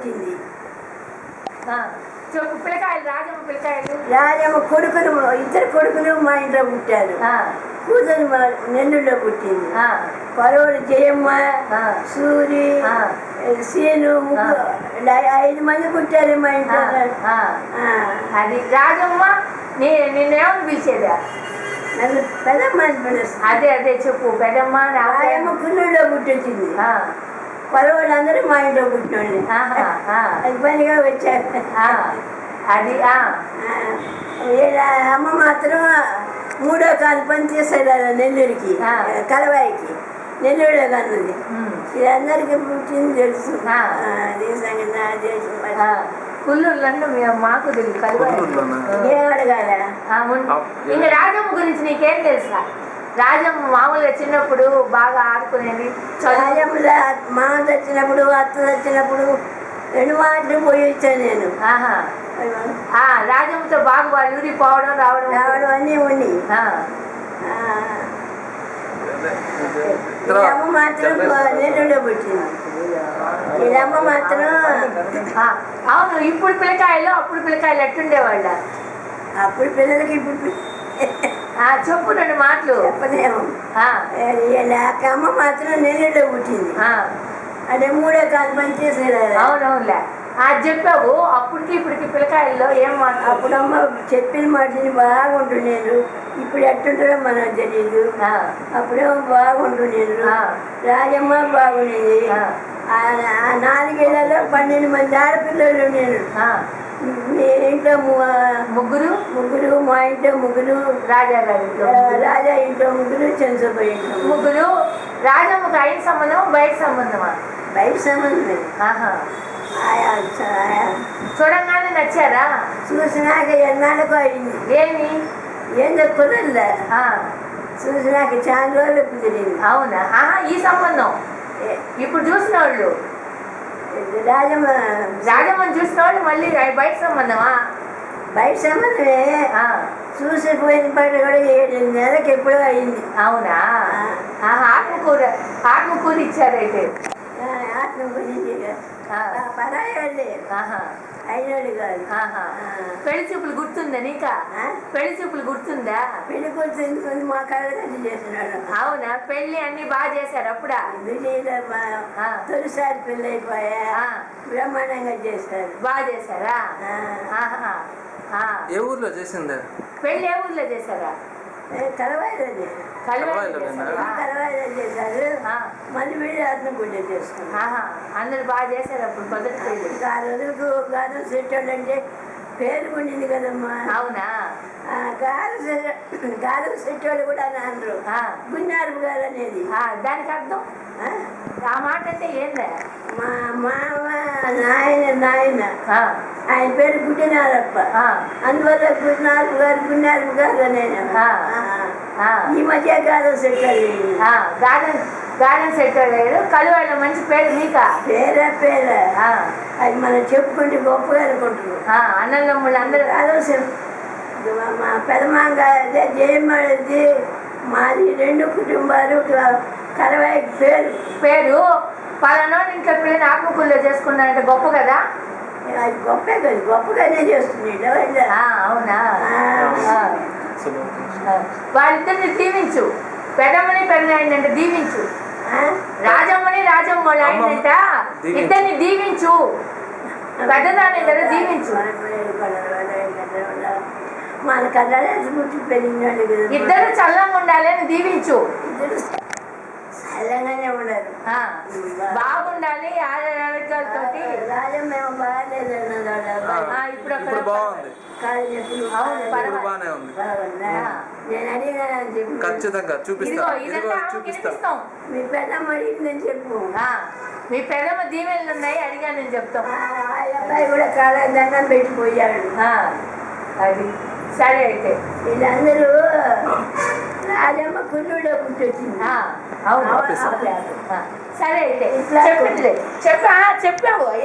పుట్టింది. పిల్లకాయలు రాజమ్మ పిల్లకాయలు రాజమ్మ కొడుకులు, ఇద్దరు కొడుకులు మా ఇంట్లో పుట్టారు. కూతురు నెల్లూరులో పుట్టింది. పరవడు జయమ్మ, సూరి, సీను, 5 మంది పుట్టారు మా ఇంట్లో. అది రాజమ్మ నిన్నేమని పిలిచేదా? నన్ను పెదమ్మ అని పిలుస్తుంది. అదే చెప్పు. పెదమ్మ రాజమ్మ కుల్లూరులో పుట్టొచ్చింది. పరవాళ్ళు అందరూ మా ఇంట్లో పుట్టినోళ్ళే. అది పనిగా వచ్చారు. అది అమ్మ మాత్రం 3వ కాలు పని చేశారు నెల్లూరుకి, కలవాయికి. నెల్లూరులో కన్నది. ఇది అందరికీ పుట్టింది తెలుసు. అదే సంగతి. కుల్లూరులో మాకు తెలుసు. ఏం అడగాల? ఇంకా రాజమ్మ గురించి నీకేం తెలుసా? రాజమ్మ మామూలుగా చిన్నప్పుడు బాగా ఆడుకునేది. రాజమ్మలో మామ తెచ్చినప్పుడు, అత్త తెచ్చినప్పుడు 2 మాటలు పోయి వచ్చాను నేను. రాజమ్మతో బాగా వాళ్ళు ఊరి పోవడం రావడం అన్నీ ఉండి. అమ్మ మాత్రం నెల్లూరులో పుట్టింది. అమ్మ మాత్రం అవును. ఇప్పుడు పిల్లకాయలు అప్పుడు పిల్లకాయలు ఎట్టుండేవాళ్ళ? అప్పుడు పిల్లలకి ఇప్పుడు చెప్పు 2 మాటలు. చెప్పలేము. అమ్మ మాత్రం నెల్లూరులో పుట్టింది. అదే 3వ కాలు పని చేసేది. అవునవునులే. చెప్పావు. అప్పటికి ఇప్పటికి పిల్లకాయల్లో ఏం మాట? అప్పుడమ్మ చెప్పిన మాటని బాగుంటున్నారు. ఇప్పుడు ఎట్టుంటారో మనకు తెలియదు. అప్పుడేమో బాగుంటున్నారు. రాజమ్మ బాగుండేది. 4 ఏళ్లలో 12 మంది ఆడపిల్లలు ఉన్నారు. మీ ఇంట్లో ముగ్గురు, మా ఇంట్లో ముగ్గురు, రాజా ఇంట్లో ముగ్గురు, చంద్రబాబు ఇంట్లో ముగ్గురు. రాజమ్మకు అయిన సంబంధం బయట సంబంధమా? బయట సంబంధమే. చూడంగానే నచ్చారా? చూసినాక ఎన్నాళ్ళకు అయింది. ఏందో కుదరలే. చూసినాక చాలా రోజులు కుదిరింది. అవునా? ఈ సంబంధం ఇప్పుడు చూసిన వాళ్ళు రాజమ్మని చూసిన వాళ్ళు మళ్ళీ బయట సంబంధమా? బయట సంబంధమే. చూసిపోయిన పాట కూడా 7 నెలలకు ఎప్పుడో అయింది. అవునా? ఆత్మకూర ఇచ్చారైతే. పరాయి వాళ్ళే, అయినోళ్ళు కాదు. పెళ్లి చూపులు గుర్తుందా నీకా? పెళ్లి చూపులు గుర్తుందా? పెళ్లి కూర్చుని మా కళ్ళ చేసినాడు. అవునా? పెళ్లి అన్ని బాగా చేశారు అప్పుడా? తొలిసారి పెళ్లి అయిపోయా, బ్రహ్మాండంగా చేస్తారు. బాగా చేశారా? ఏ ఊర్లో చేసిందా పెళ్లి? ఏ ఊర్లో చేశారా? కలవాయిలోనే. కలవాయిలో చేశారు. మళ్ళీ వీళ్ళు ఆత్మకూర చేసుకున్నారు. అందరు బాగా చేశారు అప్పుడు మొదటి పెళ్లి. 6 రోజులకు గానం సెట్టోళ్ళు అంటే పేరు ఉండింది కదమ్మా. అవునా? గానం సెట్టోళ్ళు కూడా అందరూ గున్నారపు గారు అనేది. దానికి అర్థం ఆ మాట అంటే ఏందా? మా మామ నాయన ఆయన పేరు గుడ్డినారప్ప. అందువల్ల గున్నారపు గారు అనేది. ఈ మధ్య గానం సెట్టోళ్ళు గార్డెన్ సెట్ అయ్యారు. కలువాళ్ళ మంచి పేరు మీకా? పేరే అది మనం చెప్పుకుంటే గొప్పగా అనుకుంటున్నాం. అన్నదమ్ముళ్ళు అందరూ మా పెదమాంగ జయమ్మది మాది 2 కుటుంబాలు. కలవాయి పేరు పలానా ఇంట్లో పిల్లని ఆత్మకూరులో చేసుకున్నారంటే గొప్ప కదా? అది గొప్పే కదా, గొప్పగానే చేస్తుంది. అవునా? వాళ్ళిద్దరిని దీవించు. పెదమ్మని పెదనాయనంటే దీవించు. రాజమ్మని రాజమ్మ ఆయనంట ఇద్దరిని దీవించు. పెద్దదాని ఇద్దరు దీవించు. మన ఇద్దరు చల్లంగా ఉండాలి అని దీవించు. చల్లగానే ఉండాలి, బాగుండాలి. ఆరోగ్యాలతో రాజమ్మ ఏమో బాగాలేదు. ఇప్పుడు బాగుంది. నేను అడిగినానని చెప్పి ఖచ్చితంగా చూపిస్తాం. మీ పెద్దమ్మ అడిగిందని చెప్పు. మీ పెద్దమ్మ దీవెనలు ఉన్నాయి అడిగానని చెప్తాం. ఆ అబ్బాయి కూడా కాళ్ళ దండం పెట్టిపోయాడు. అది సరే. అయితే వీళ్ళందరూ రాజమ్మ కుళ్ళులో పుట్టొచ్చింది. అవును. సరే అయితే చెప్పావు.